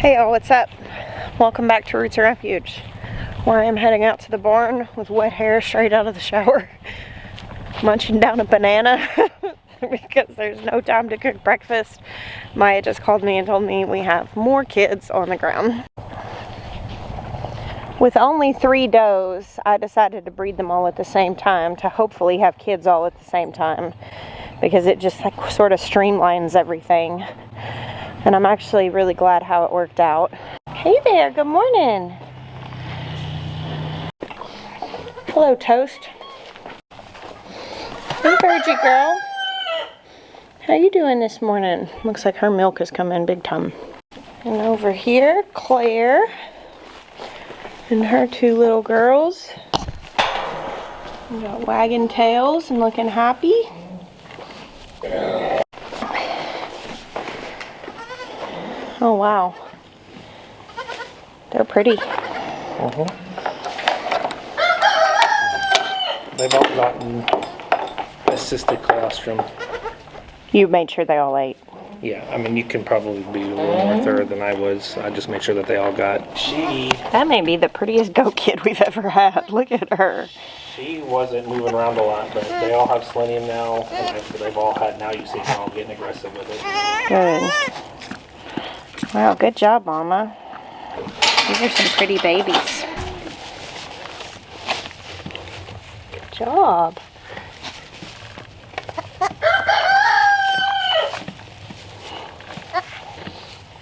Hey y'all, what's up? Welcome back to Roots and Refuge, where I am heading out to the barn with wet hair straight out of the shower, munching down a banana because there's no time to cook breakfast. Maya just called me and told me we have more kids on the ground. With only 3 does, I decided to breed them all at the same time to hopefully have kids all at the same time, because it just like sort of streamlines everything. And I'm actually really glad how it worked out. Hey there, good morning. Hello, Toast. Hey, Virgie girl. How you doing this morning? Looks like her milk has come in big time. And over here, Claire and her 2 little girls. We got wagging tails and looking happy. Oh wow, they're pretty. They've all gotten assisted colostrum. You made sure they all ate. Yeah, I mean, you can probably be a little more thorough than I was. I just made sure that they all got. That may be the prettiest goat kid we've ever had. Look at her. She wasn't moving around a lot, but they all have selenium now, and after they've all had, now you see them all getting aggressive with it. Good. Wow, good job, Mama. These are some pretty babies. Good job.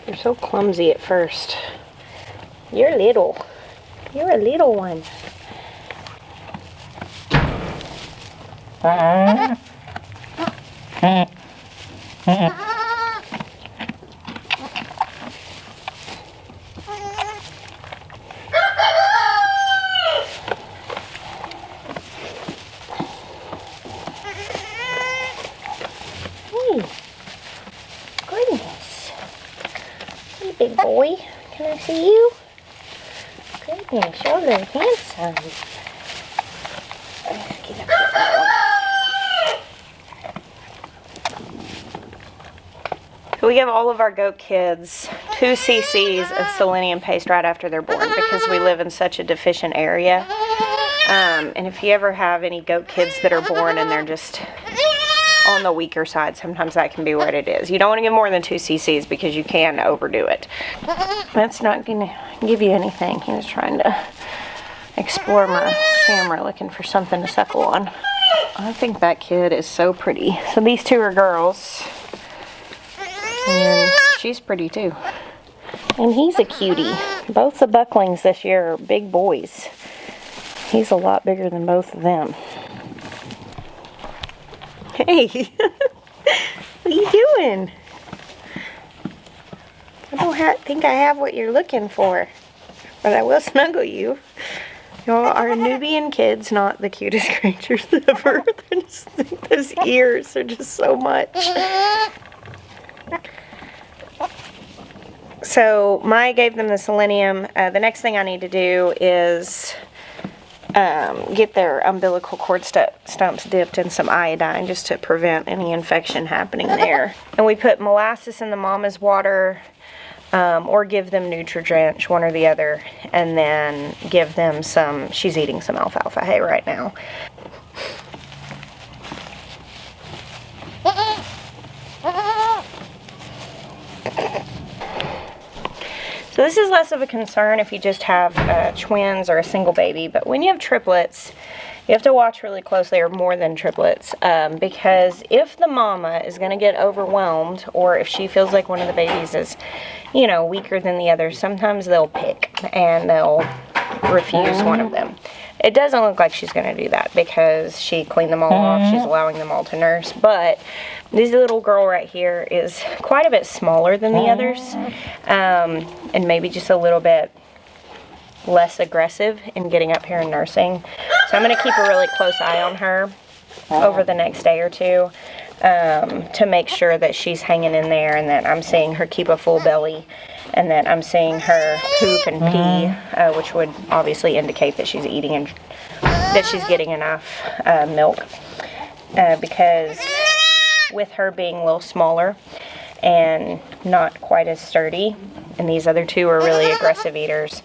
You're so clumsy at first. You're little. You're a little one. Goodness. Hey, big boy. Can I see you? Goodness, you're really handsome. Let's get up here. So we give all of our goat kids 2 cc's of selenium paste right after they're born because we live in such a deficient area. And if you ever have any goat kids that are born and they're just on the weaker side, sometimes that can be what it is. You don't want to give more than 2 cc's because you can overdo it. That's not going to give you anything. He was trying to explore my camera looking for something to suckle on. I think that kid is so pretty. So these 2 are girls. And she's pretty too. And he's a cutie. Both the bucklings this year are big boys. He's a lot bigger than both of them. Hey, what are you doing? I don't think I have what you're looking for, but I will snuggle you. Y'all are Nubian kids, not the cutest creatures ever. Those ears are just so much. So Maya gave them the selenium. The next thing I need to do is get their umbilical cord stumps dipped in some iodine just to prevent any infection happening there. And we put molasses in the mama's water, or give them Nutri-Drench, one or the other, and then give them some, she's eating some alfalfa hay right now. So this is less of a concern if you just have twins or a single baby, but when you have triplets, you have to watch really closely, or more than triplets, because if the mama is going to get overwhelmed, or if she feels like one of the babies is, you know, weaker than the other, sometimes they'll pick and they'll refuse one of them. It doesn't look like she's going to do that because she cleaned them all off. She's allowing them all to nurse. But this little girl right here is quite a bit smaller than the others, and maybe just a little bit less aggressive in getting up here and nursing. So I'm going to keep a really close eye on her over the next day or 2 to make sure that she's hanging in there and that I'm seeing her keep a full belly and that I'm seeing her poop and pee, which would obviously indicate that she's eating and that she's getting enough milk, because with her being a little smaller, and not quite as sturdy. And these other two are really aggressive eaters.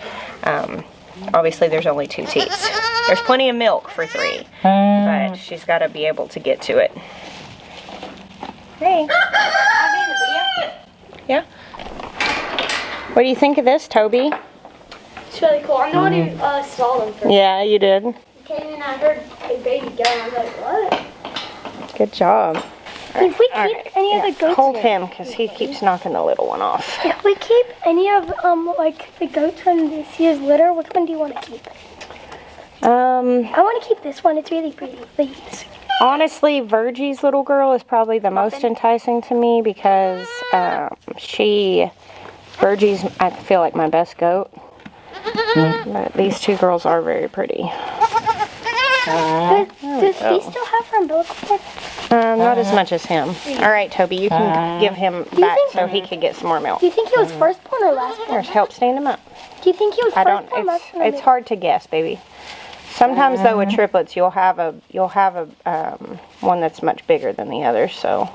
Obviously, there's only 2 teats. There's plenty of milk for 3, but she's got to be able to get to it. Hey. Yeah. What do you think of this, Toby? It's really cool. I'm the one who saw them first. Yeah, you did. Came in and I heard a baby go, and I was like, what? Good job. If we keep any of the goats Hold here, him, because he keeps knocking the little one off. if we keep any of like the goats from this year's litter, which one do you want to keep? I want to keep this one. It's really pretty. Please. Honestly, Virgie's little girl is probably the most enticing to me because Virgie's, I feel like, my best goat. But these 2 girls are very pretty. Does he still have her umbilical cord? Not as much as him. All right, Toby, you can give him back so he can get some more milk. Do you think he was firstborn or lastborn? There's help stand him up. Do you think he was firstborn or lastborn? It's hard to guess, baby. Sometimes though with triplets you'll have a one that's much bigger than the other, so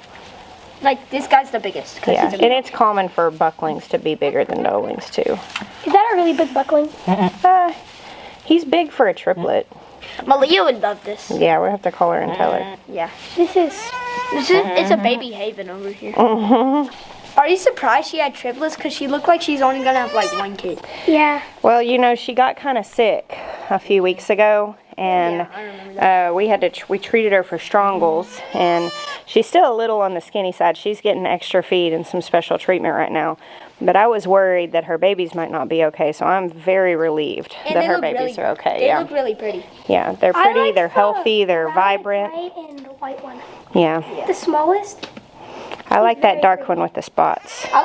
Like this guy's the biggest. yeah, and it's common for bucklings to be bigger than doelings too. Is that a really big buckling? He's big for a triplet. Malia would love this. Yeah, we'll have to call her and tell her. Yeah. It's a baby haven over here. Are you surprised she had triplets? Because she looked like she's only going to have like 1 kid. Yeah. Well, you know, she got kind of sick a few weeks ago, and Yeah, I remember that. we treated her for strongles, and she's still a little on the skinny side. She's getting extra feed and some special treatment right now. But I was worried that her babies might not be okay, so I'm very relieved And that they her look babies are okay. They Yeah, look really pretty. yeah, they're I pretty, like they're the healthy, they're black, vibrant. white, and the white one. Yeah, The smallest. I like that dark one with the spots. I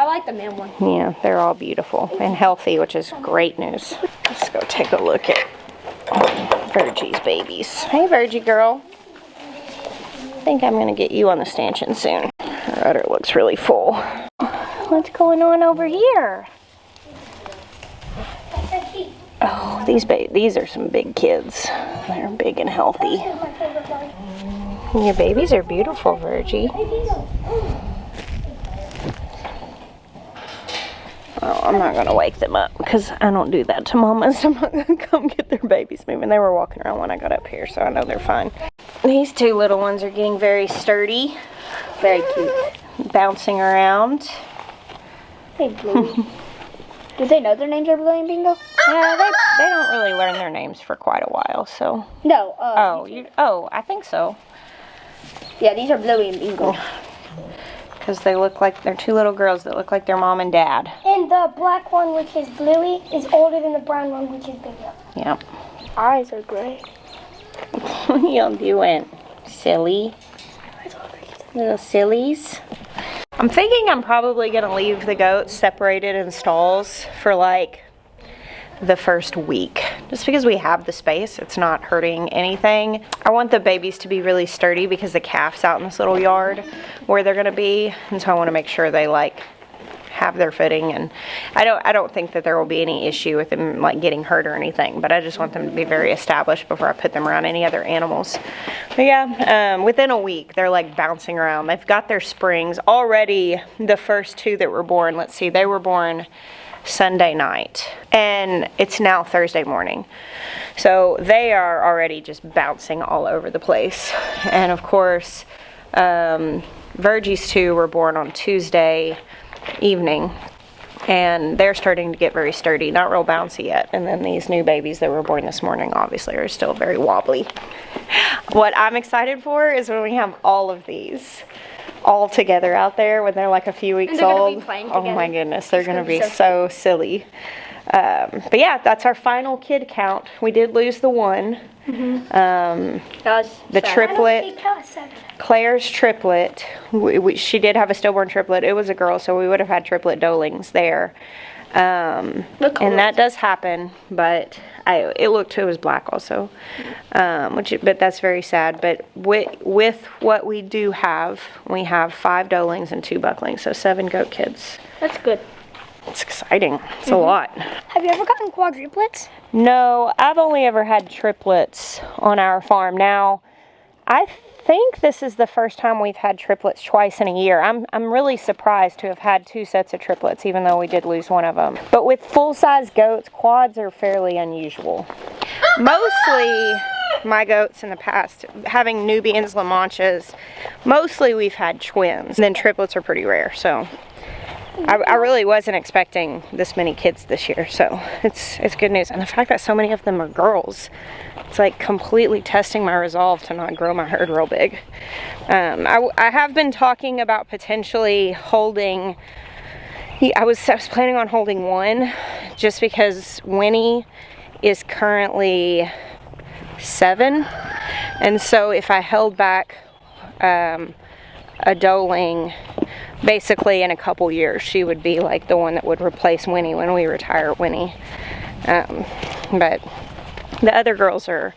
like the male one. Yeah, they're all beautiful and healthy, which is great news. Let's go take a look at Virgie's babies. Hey, Virgie girl. I think I'm gonna get you on the stanchion soon. Her udder looks really full. What's going on over here? Oh, these are some big kids. They're big and healthy. Your babies are beautiful, Virgie. Well, I'm not gonna wake them up because I don't do that to mamas. I'm not gonna come get their babies moving. They were walking around when I got up here, so I know they're fine. These 2 little ones are getting very sturdy. Very cute. Bouncing around. Hey, Bluey. Do they know their names are Bluey and Bingo? Yeah, they don't really learn their names for quite a while, so. No. I think so. Yeah, these are Bluey and Bingo. Because they look like, they're 2 little girls that look like their mom and dad. And the black one, which is Bluey, is older than the brown one, which is Bingo. Yep. Eyes are gray. What are y'all doing? Silly. Little sillies. I'm thinking I'm probably going to leave the goats separated in stalls for like the first week. Just because we have the space, it's not hurting anything. I want the babies to be really sturdy because the calf's out in this little yard where they're going to be. And so I want to make sure they like have their footing, and I don't think that there will be any issue with them like getting hurt or anything, but I just want them to be very established before I put them around any other animals. But yeah, within a week they're like bouncing around. They've got their springs already. The first 2 that were born, let's see, they were born Sunday night and it's now Thursday morning, so they are already just bouncing all over the place. And of course Virgie's 2 were born on Tuesday evening, and they're starting to get very sturdy, not real bouncy yet. And then these new babies that were born this morning obviously are still very wobbly. What I'm excited for is when we have all of these all together out there when they're like a few weeks old. Oh my goodness, they're gonna be so silly. But yeah, that's our final kid count. We did lose the one. The triplet, Claire's triplet, she did have a stillborn triplet. It was a girl, so we would have had triplet doelings there. And that does happen, but it was black also, but that's very sad. But with what we do have, we have 5 doelings and 2 bucklings, so 7 goat kids. That's good. It's exciting. It's a lot. Have you ever gotten quadruplets? No, I've only ever had triplets on our farm. Now, I think this is the first time we've had triplets twice in a year. I'm really surprised to have had 2 sets of triplets, even though we did lose one of them. But with full-size goats, quads are fairly unusual. Mostly, my goats in the past, having Nubians, La Manchas, mostly we've had twins. And then triplets are pretty rare, so I really wasn't expecting this many kids this year, so it's good news. And the fact that so many of them are girls, it's like completely testing my resolve to not grow my herd real big. I have been talking about potentially holding, I was planning on holding 1, just because Winnie is currently 7, and so if I held back a doeling, basically in a couple years she would be like the one that would replace Winnie when we retire Winnie. But the other girls are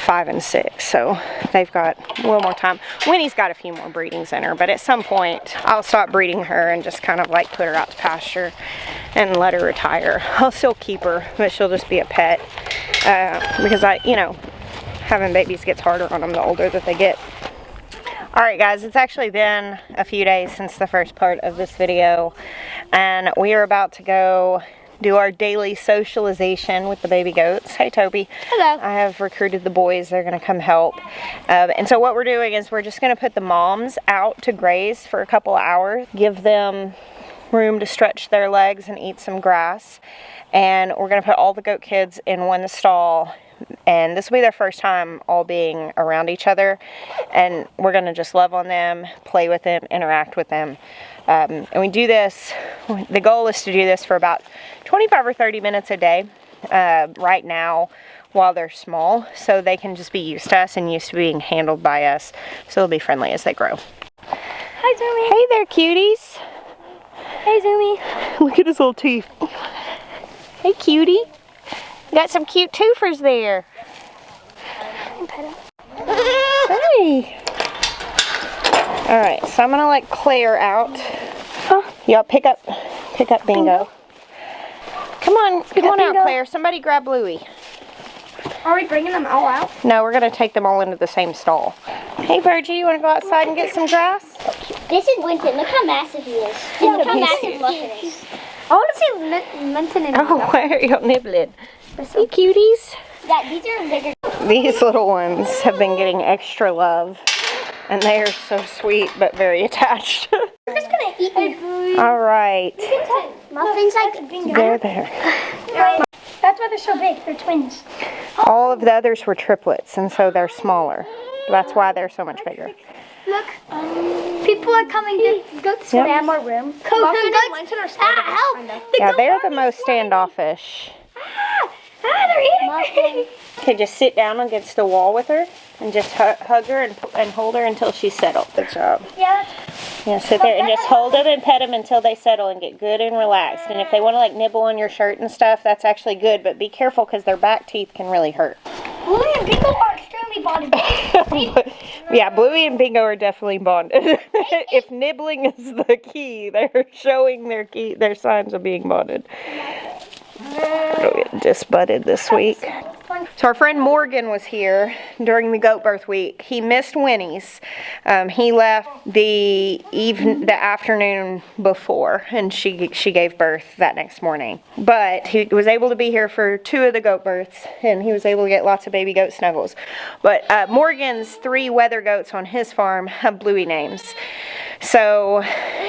5 and 6, so they've got a little more time. Winnie's got a few more breedings in her, but at some point I'll stop breeding her and just kind of like put her out to pasture and let her retire. I'll still keep her, but she'll just be a pet, because having babies gets harder on them the older that they get. Alright guys, it's actually been a few days since the first part of this video, and we are about to go do our daily socialization with the baby goats. Hey Toby. Hello. I have recruited the boys, they're going to come help. And so what we're doing is we're just going to put the moms out to graze for a couple of hours, give them room to stretch their legs and eat some grass, and we're going to put all the goat kids in one stall. And this will be their first time all being around each other, and we're going to just love on them, play with them, interact with them. And we do this, the goal is to do this for about 25 or 30 minutes a day right now while they're small, so they can just be used to us and used to being handled by us, so they'll be friendly as they grow. Hi, Zoomy. Hey there, cuties. Hey, Zoomy. Look at his little teeth. Hey, cutie. Got some cute twofers there. Hey. Alright, so I'm gonna let Claire out. Y'all pick up Bingo. Come on out, Bingo. Claire. Somebody grab Bluey. Are we bringing them all out? No, we're gonna take them all into the same stall. Hey Virgie, you wanna go outside and get some grass? This is Winton. Look how massive he is. And look how massive Muffin is. I want to see Minton and Oh, why are you nibbling? Hey cuties. Yeah, these are bigger. These little ones have been getting extra love, and they are so sweet but very attached. They're just gonna eat me. All right, Muffin's like they're there. That's why they're so big. They're twins. All of the others were triplets, and so they're smaller. That's why they're so much bigger. Look, people are coming to goats. Yep. They have more room. Help! Yeah, they're the most standoffish. They're eating. Okay, just sit down against the wall with her and just hug her and hold her until she's settled. Good job. Yeah. Yeah, sit there and just hold them and pet them until they settle and get good and relaxed. And if they want to like nibble on your shirt and stuff, that's actually good, but be careful because their back teeth can really hurt. Bluey and Bingo are extremely bonded. Yeah, Bluey and Bingo are definitely bonded. If nibbling is the key, they're showing their signs of being bonded. It'll get disbudded this week. So our friend Morgan was here during the goat birth week. He missed Winnie's. He left the afternoon before, and she gave birth that next morning. But he was able to be here for 2 of the goat births, and he was able to get lots of baby goat snuggles. But Morgan's 3 weather goats on his farm have Bluey names. So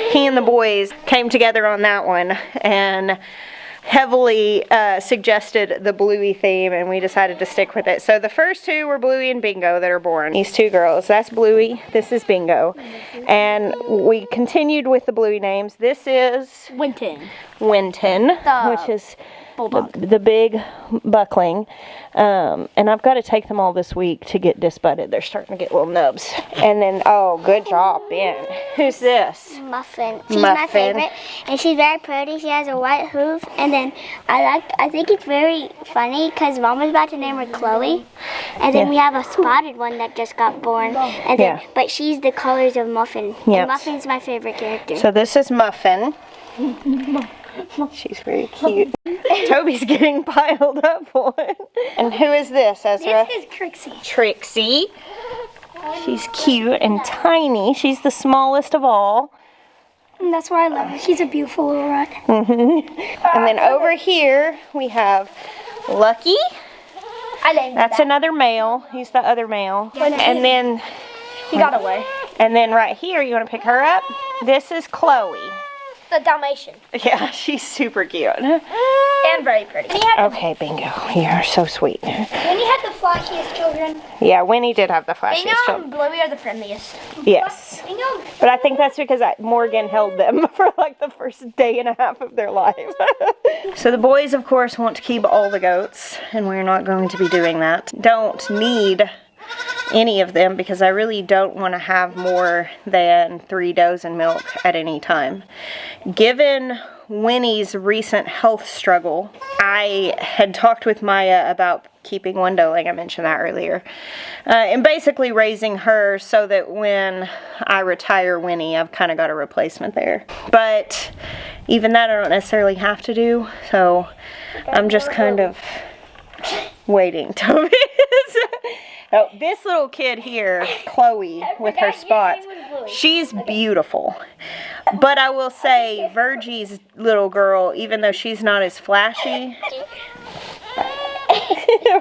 he and the boys came together on that one and heavily suggested the Bluey theme, and we decided to stick with it. So the first 2 were Bluey and Bingo that are born. These 2 girls, that's Bluey, this is Bingo. And we continued with the Bluey names. This is Winton. Which is the big buckling. And I've got to take them all this week to get disbudded. They're starting to get little nubs. And then, oh, good job, Ben. Who's this? Muffin. She's my favorite, and she's very pretty. She has a white hoof, and then I think it's very funny because Mom was about to name her Chloe, and then we have a spotted one that just got born, and then but she's the colors of Muffin. Yes. And Muffin's my favorite character. So this is Muffin. She's very cute. Toby's getting piled up on. And who is this, Ezra? This is Trixie. Trixie. She's cute and tiny. She's the smallest of all. And that's why I love her. She's a beautiful little rat. And then over here we have Lucky. I named That's another male. He's the other male. And then He got away. And then right here, you want to pick her up? This is Chloe. The Dalmatian. Yeah, she's super cute. And very pretty. Okay, Bingo, you're so sweet. Winnie had the flashiest children. Yeah, Winnie did have the flashiest Bingo children. and Bluey are the friendliest. Yes. Bingo. But I think that's because Morgan held them for like the first day and a half of their life. So the boys, of course, want to keep all the goats, and we're not going to be doing that. Don't need any of them because I really don't want to have more than 3 dozen milk at any time. Given Winnie's recent health struggle, I had talked with Maya about keeping one doe, like I mentioned that earlier, and basically raising her so that when I retire Winnie, I've kind of got a replacement there. But even that I don't necessarily have to do, so I'm just kind of waiting, Toby. Oh, this little kid here, Chloe, with her spots, she's beautiful. But I will say, Virgie's little girl, even though she's not as flashy.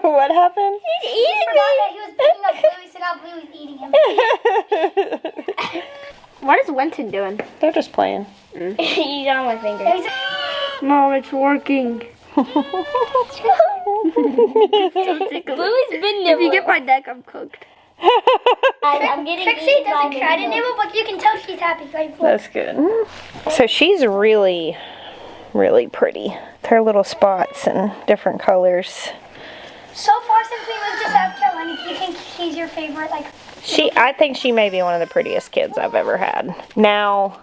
What happened? He's eating me. He was picking up Bluey, so now Bluey's eating him. What is Winton doing? They're just playing. He's on my finger. Mom, it's working. Bluey's been nibbled. If you get my neck, I'm cooked. I'm getting Trixie doesn't try to nibble, but you can tell she's happy. That's good. So she's really, really pretty. Her little spots and different colors. So far since we moved to South Carolina, do you think she's your favorite? I think she may be one of the prettiest kids I've ever had. Now,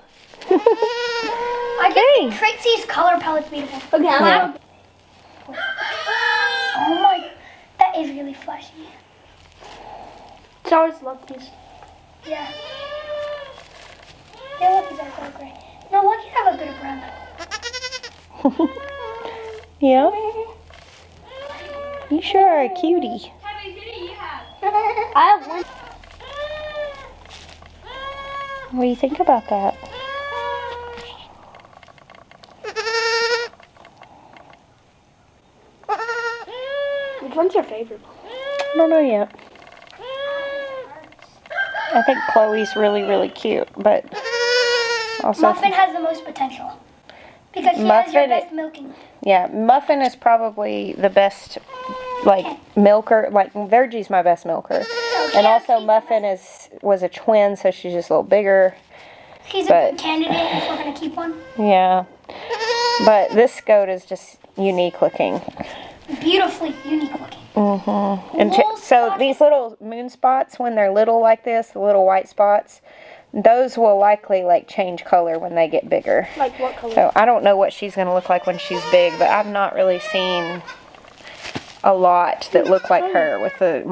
I think Trixie's color palette's beautiful. Okay, yeah. Oh my, that is really flashy. So is Lucky's. Yeah. Yeah, Lucky's are so great. No, Lucky's have a bit of brown. Yeah. You sure are a cutie. I have one. What do you think about that? Which one's your favorite? I don't know yet. I think Chloe's really, really cute, but also Muffin has the most potential because she has your best milking. Yeah, Muffin is probably the best, milker. Like Virgie's my best milker, and also Muffin was a twin, so she's just a little bigger. He's a good candidate if we're gonna keep one. Yeah, but this goat is just unique looking. Beautifully unique looking. Mm-hmm. And so these little moon spots, when they're little like this, the little white spots, those will likely change color when they get bigger. Like what color? So I don't know what she's going to look like when she's big, but I've not really seen a lot that look like her with the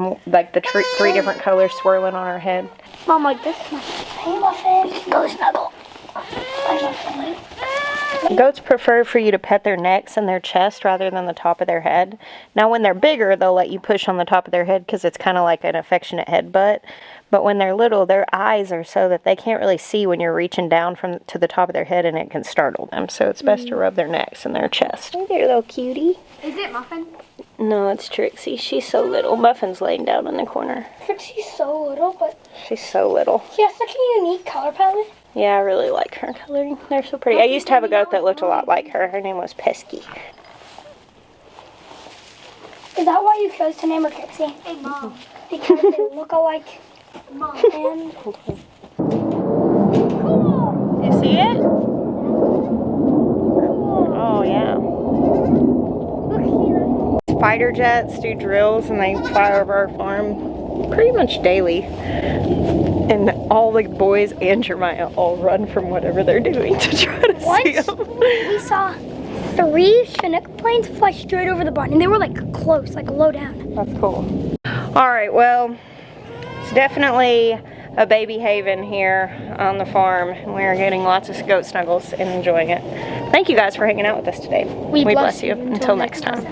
three different colors swirling on her head. Mom, like this. Hey, Muffin. Go snuggle. Goats prefer for you to pet their necks and their chest rather than the top of their head. Now, when they're bigger, they'll let you push on the top of their head because it's kind of like an affectionate headbutt. But when they're little, their eyes are so that they can't really see when you're reaching down to the top of their head, and it can startle them. So it's best to rub their necks and their chest. Hey there, little cutie. Is it Muffin? No, it's Trixie. She's so little. Muffin's laying down in the corner. Trixie's so little, but She's so little. she has such a unique color palette. Yeah, I really like her coloring. They're so pretty. I used to have a goat that looked a lot like her. Her name was Pesky. Is that why you chose to name her Trixie? Hey, Mom. Because they look alike. Mom. And You see it? Oh, yeah. Fighter jets do drills and they fly over our farm pretty much daily. And all the boys and Jeremiah all run from whatever they're doing to try to see them. We saw 3 Chinook planes fly straight over the barn, and they were close, low down. That's cool. All right, well, it's definitely a baby haven here on the farm. We're getting lots of goat snuggles and enjoying it. Thank you guys for hanging out with us today. We bless you. Until next time.